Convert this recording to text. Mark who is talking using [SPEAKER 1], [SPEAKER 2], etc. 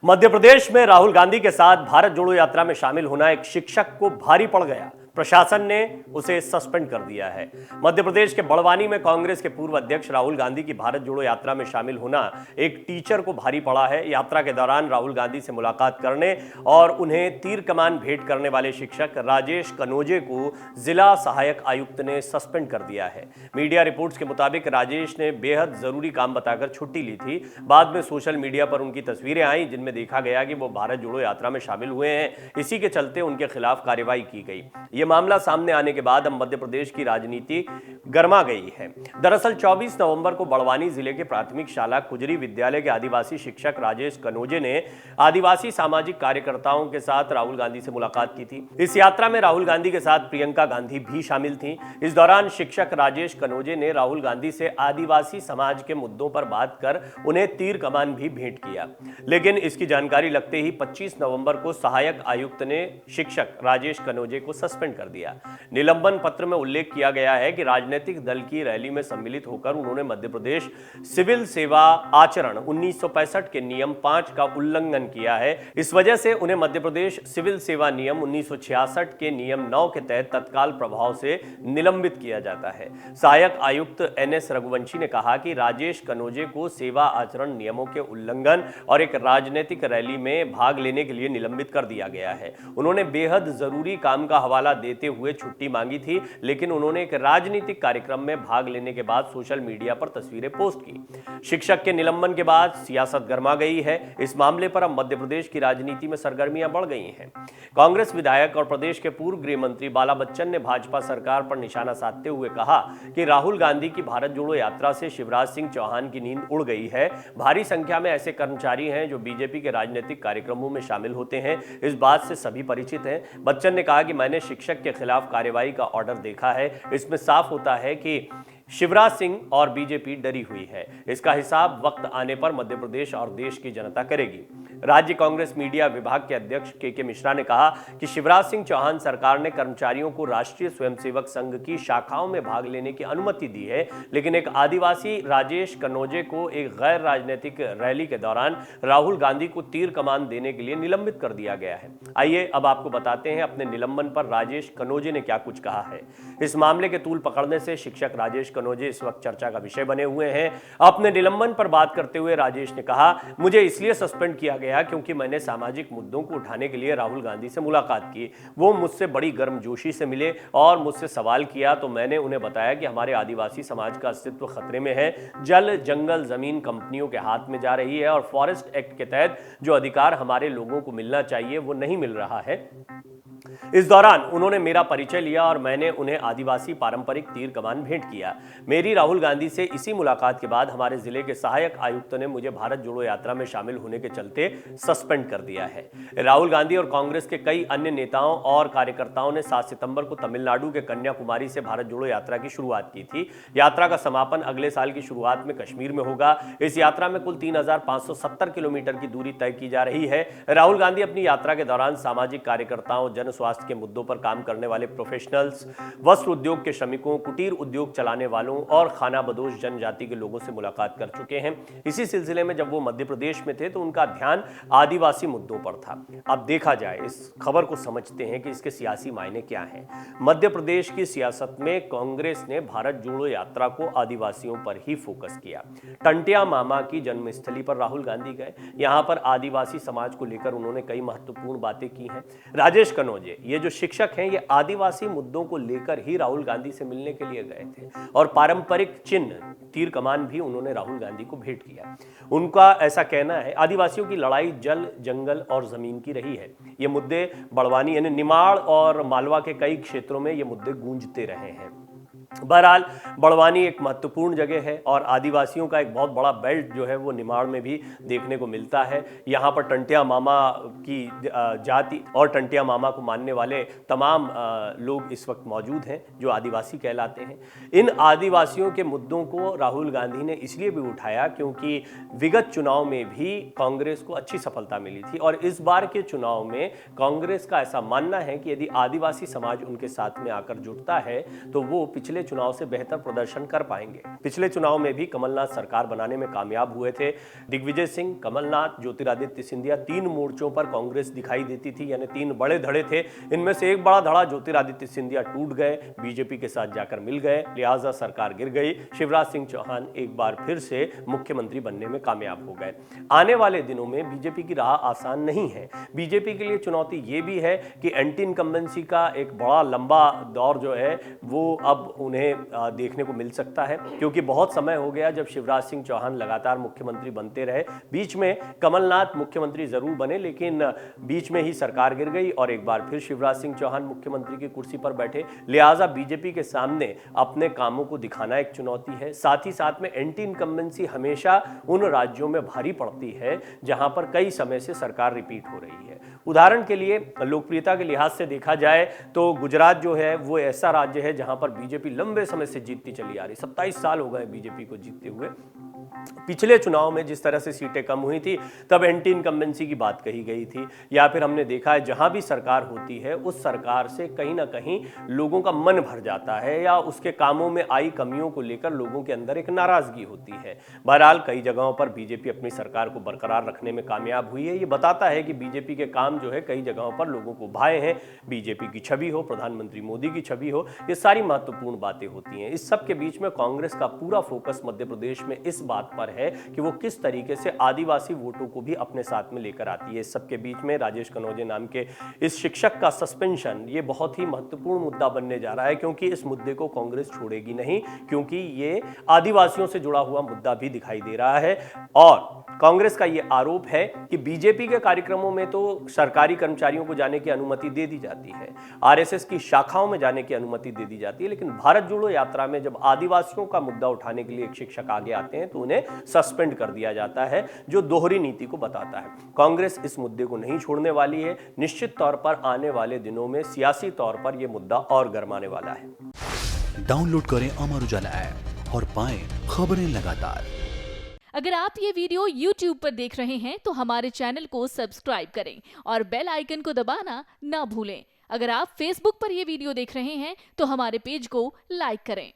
[SPEAKER 1] मध्य प्रदेश में राहुल गांधी के साथ भारत जोड़ो यात्रा में शामिल होना एक शिक्षक को भारी पड़ गया। प्रशासन ने उसे सस्पेंड कर दिया है। मध्य प्रदेश के बड़वानी में कांग्रेस के पूर्व अध्यक्ष राहुल गांधी की भारत जोड़ो यात्रा में शामिल होना एक टीचर को भारी पड़ा है। यात्रा के दौरान राहुल गांधी से मुलाकात करने और उन्हें तीर कमान भेंट करने वाले शिक्षक राजेश कनोजे को जिला सहायक आयुक्त ने सस्पेंड कर दिया है। मीडिया रिपोर्ट्स के मुताबिक राजेश ने बेहद जरूरी काम बताकर छुट्टी ली थी। बाद में सोशल मीडिया पर उनकी तस्वीरें आई जिनमें देखा गया कि वो भारत जोड़ो यात्रा में शामिल हुए हैं। इसी के चलते उनके खिलाफ कार्रवाई की गई। ये मामला सामने आने के बाद अब मध्य प्रदेश की राजनीति गर्मा गई है। दरअसल 24 नवंबर को बड़वानी जिले के प्राथमिक शाला कुजरी विद्यालय के आदिवासी शिक्षक राजेश कनोजे ने आदिवासी सामाजिक कार्यकर्ताओं के साथ राहुल गांधी से मुलाकात की थी। इस यात्रा में राहुल गांधी के साथ प्रियंका गांधी भी शामिल थी। इस दौरान शिक्षक राजेश कनोजे ने राहुल गांधी से आदिवासी समाज के मुद्दों पर बात कर उन्हें तीर कमान भी भेंट किया। लेकिन इसकी जानकारी लगते ही 25 नवंबर को सहायक आयुक्त ने शिक्षक राजेश कनोजे को सस्पेंड कर दिया। निलंबन पत्र में उल्लेख किया गया है कि राजनीतिक दल की रैली में सम्मिलित होकर उन्होंने मध्य प्रदेश सिविल सेवा आचरण 1965 के नियम 5 का उल्लंघन किया है। इस वजह से उन्हें मध्य प्रदेश सिविल सेवा नियम 1966 के नियम 9 के तहत तत्काल प्रभाव से निलंबित किया जाता है। सहायक आयुक्त NS रघुवंशी ने कहा कि राजेश कनोजे को सेवा आचरण नियमों के उल्लंघन और एक राजनीतिक रैली में भाग लेने के लिए निलंबित कर दिया गया है। उन्होंने बेहद जरूरी काम का हवाला देते हुए छुट्टी मांगी थी, लेकिन उन्होंने एक राजनीतिक कार्यक्रम में भाग लेने के बाद सोशल मीडिया पर तस्वीरें पोस्ट की। शिक्षक के निलंबन के बाद सियासत गर्मा गई है। इस मामले पर अब मध्य प्रदेश की राजनीति में सरगर्मियां बढ़ गई हैं। कांग्रेस विधायक और प्रदेश के पूर्व गृह मंत्री बाला बच्चन ने भाजपा सरकार पर निशाना साधते हुए कहा कि राहुल गांधी की भारत जोड़ो यात्रा से शिवराज सिंह चौहान की नींद उड़ गई है। भारी संख्या में ऐसे कर्मचारी हैं जो बीजेपी के राजनीतिक कार्यक्रमों में शामिल होते हैं। इस बात से सभी परिचित हैं। बच्चन ने कहा कि मैंने शिक्षक के खिलाफ कार्रवाई का ऑर्डर देखा है। इसमें साफ होता है कि शिवराज सिंह और बीजेपी डरी हुई है। इसका हिसाब वक्त आने पर मध्य प्रदेश और देश की जनता करेगी। राज्य कांग्रेस मीडिया विभाग के अध्यक्ष के मिश्रा ने कहा कि शिवराज सिंह चौहान सरकार ने कर्मचारियों को राष्ट्रीय स्वयंसेवक संघ की शाखाओं में भाग लेने की अनुमति दी है, लेकिन एक आदिवासी राजेश कनोजे को एक गैर राजनीतिक रैली के दौरान राहुल गांधी को तीर कमान देने के लिए निलंबित कर दिया गया है। आइए अब आपको बताते हैं अपने निलंबन पर राजेश कनोजे ने क्या कुछ कहा है। इस मामले के तूल पकड़ने से शिक्षक राजेश कनोजे इस वक्त चर्चा का विषय बने हुए हैं। अपने निलंबन पर बात करते हुए राजेश ने कहा, मुझे इसलिए सस्पेंड किया गया क्योंकि मैंने सामाजिक मुद्दों को उठाने के लिए राहुल गांधी से मुलाकात की। वो मुझसे बड़ी गर्मजोशी से मिले और मुझसे सवाल किया तो मैंने उन्हें बताया कि हमारे आदिवासी समाज का अस्तित्व खतरे में है। जल जंगल जमीन कंपनियों के हाथ में जा रही है और फॉरेस्ट एक्ट के तहत जो अधिकार हमारे लोगों को मिलना चाहिए वो नहीं मिल रहा है। इस दौरान उन्होंने मेरा परिचय लिया और मैंने उन्हें आदिवासी पारंपरिक तीर कमान भेंट किया। मेरी राहुल गांधी से इसी मुलाकात के बाद हमारे जिले के सहायक आयुक्त ने मुझे भारत जोड़ो यात्रा में शामिल होने के चलते सस्पेंड कर दिया है। राहुल गांधी और कांग्रेस के कई अन्य नेताओं और कार्यकर्ताओं ने 7 सितंबर को तमिलनाडु के कन्याकुमारी से भारत जोड़ो यात्रा की शुरुआत की थी। यात्रा का समापन अगले साल की शुरुआत में कश्मीर में होगा। इस यात्रा में कुल 3570 किलोमीटर की दूरी तय की जा रही है। राहुल गांधी अपनी यात्रा के दौरान सामाजिक कार्यकर्ताओं, जन स्वास्थ्य के मुद्दों पर काम करने वाले प्रोफेशनल्स, वस्त्र उद्योग के श्रमिकों, कुटीर उद्योग चलाने वालों और खाना बदोश जनजाति के लोगों से मुलाकात कर चुके हैं। इसी सिलसिले में जब वो मध्य प्रदेश में थे तो उनका ध्यान आदिवासी मुद्दों पर था। अब देखा जाए, इस खबर को समझते हैं कि इसके सियासी मायने क्या हैं। मध्य प्रदेश की सियासत में कांग्रेस ने भारत जोड़ो यात्रा को आदिवासियों पर ही फोकस किया। टंटिया मामा की जन्मस्थली पर राहुल गांधी गए। यहां पर आदिवासी समाज को लेकर उन्होंने कई महत्वपूर्ण बातें की हैं। राजेश कनोजे, ये जो शिक्षक हैं, ये आदिवासी मुद्दों को लेकर ही राहुल गांधी से मिलने के लिए गए थे और पारंपरिक चिन्ह तीर कमान भी उन्होंने राहुल गांधी को भेंट किया। उनका ऐसा कहना है, आदिवासियों की लड़ाई जल जंगल और जमीन की रही है। ये मुद्दे बड़वानी यानी निमाड़ और मालवा के कई क्षेत्रों में ये मुद्दे गूंजते रहे हैं। बहरहाल बड़वानी एक महत्वपूर्ण जगह है और आदिवासियों का एक बहुत बड़ा बेल्ट जो है वो निमाड़ में भी देखने को मिलता है। यहाँ पर टंटिया मामा की जाति और टंटिया मामा को मानने वाले तमाम लोग इस वक्त मौजूद हैं जो आदिवासी कहलाते हैं। इन आदिवासियों के मुद्दों को राहुल गांधी ने इसलिए भी उठाया क्योंकि विगत चुनाव में भी कांग्रेस को अच्छी सफलता मिली थी और इस बार के चुनाव में कांग्रेस का ऐसा मानना है कि यदि आदिवासी समाज उनके साथ में आकर जुटता है तो वो पिछले पिछले चुनाव से बेहतर प्रदर्शन कर पाएंगे। पिछले चुनाव में भी कमलनाथ सरकार बनाने में कामयाब हुए थे। दिग्विजय सिंह, कमलनाथ, ज्योतिरादित्य सिंधिया, 3 मोर्चों पर कांग्रेस दिखाई देती थी, यानी 3 बड़े धड़े थे। इनमें से एक बड़ा धड़ा ज्योतिरादित्य सिंधिया टूट गए, बीजेपी के साथ जाकर मिल गए, लिहाजा सरकार गिर गई। शिवराज सिंह चौहान एक बार फिर से मुख्यमंत्री बनने में कामयाब हो गए। आने वाले दिनों में बीजेपी की राह आसान नहीं है। बीजेपी के लिए चुनौती ये भी है कि एंटी इनकम्बेंसी का एक बड़ा लंबा दौर जो है वो अब उन्हें देखने को मिल सकता है, क्योंकि बहुत समय हो गया जब शिवराज सिंह चौहान लगातार मुख्यमंत्री बनते रहे। बीच में कमलनाथ मुख्यमंत्री जरूर बने, लेकिन बीच में ही सरकार गिर गई और एक बार फिर शिवराज सिंह चौहान मुख्यमंत्री की कुर्सी पर बैठे। लिहाजा बीजेपी के सामने अपने कामों को दिखाना एक चुनौती है। साथ ही साथ में एंटी इनकम्बेंसी हमेशा उन राज्यों में भारी पड़ती है जहां पर कई समय से सरकार रिपीट हो रही है। उदाहरण के लिए लोकप्रियता के लिहाज से देखा जाए तो गुजरात जो है वो ऐसा राज्य है जहां पर बीजेपी लंबे समय से जीतती चली आ रही। 27 साल हो गए बीजेपी को जीतते हुए। पिछले चुनाव में जिस तरह से सीटें कम हुई थी तब एंटी इनकम्बेंसी की बात कही गई थी, या फिर हमने देखा है जहां भी सरकार होती है उस सरकार से कहीं ना कहीं लोगों का मन भर जाता है या उसके कामों में आई कमियों को लेकर लोगों के अंदर एक नाराजगी होती है। बहरहाल कई जगहों पर बीजेपी अपनी सरकार को बरकरार रखने में कामयाब हुई है। ये बताता है कि बीजेपी के काम जो है कई जगहों पर लोगों को भाए हैं। बीजेपी की छवि हो, प्रधानमंत्री मोदी की छवि हो, ये सारी महत्वपूर्ण बातें होती हैं। इस सब के बीच में कांग्रेस का पूरा फोकस मध्य प्रदेश में इस बात पर है कि वो किस तरीके से आदिवासी वोटों को भी अपने साथ में लेकर आती है। इस सब के बीच में राजेश कनौजे नाम के इस शिक्षक का सस्पेंशन ये बहुत ही महत्वपूर्ण मुद्दा बनने जा रहा है, क्योंकि इस मुद्दे को कांग्रेस छोड़ेगी नहीं, क्योंकि ये आदिवासियों से जुड़ा हुआ मुद्दा भी दिखाई दे रहा है। और कांग्रेस का ये आरोप है कि बीजेपी के कार्यक्रमों में तो सरकारी कर्मचारियों को जाने की अनुमति दे दी जाती है, आरएसएस की शाखाओं में जाने की अनुमति दे दी जाती है, लेकिन भारत जोड़ो यात्रा में जब आदिवासियों का मुद्दा उठाने के लिए एक शिक्षक आगे आते हैं तो उन्हें सस्पेंड कर दिया जाता है, जो दोहरी नीति को बताता है। कांग्रेस इस मुद्दे को नहीं छोड़ने वाली है। निश्चित तौर पर आने वाले दिनों में सियासी तौर पर यह मुद्दा और गरमाने वाला है।
[SPEAKER 2] डाउनलोड करें अमर उजाला ऐप और पाएं खबरें लगातार।
[SPEAKER 3] अगर आप ये वीडियो YouTube पर देख रहे हैं तो हमारे चैनल को सब्सक्राइब करें और बेल आइकन को दबाना ना भूलें। अगर आप Facebook पर ये वीडियो देख रहे हैं तो हमारे पेज को लाइक करें।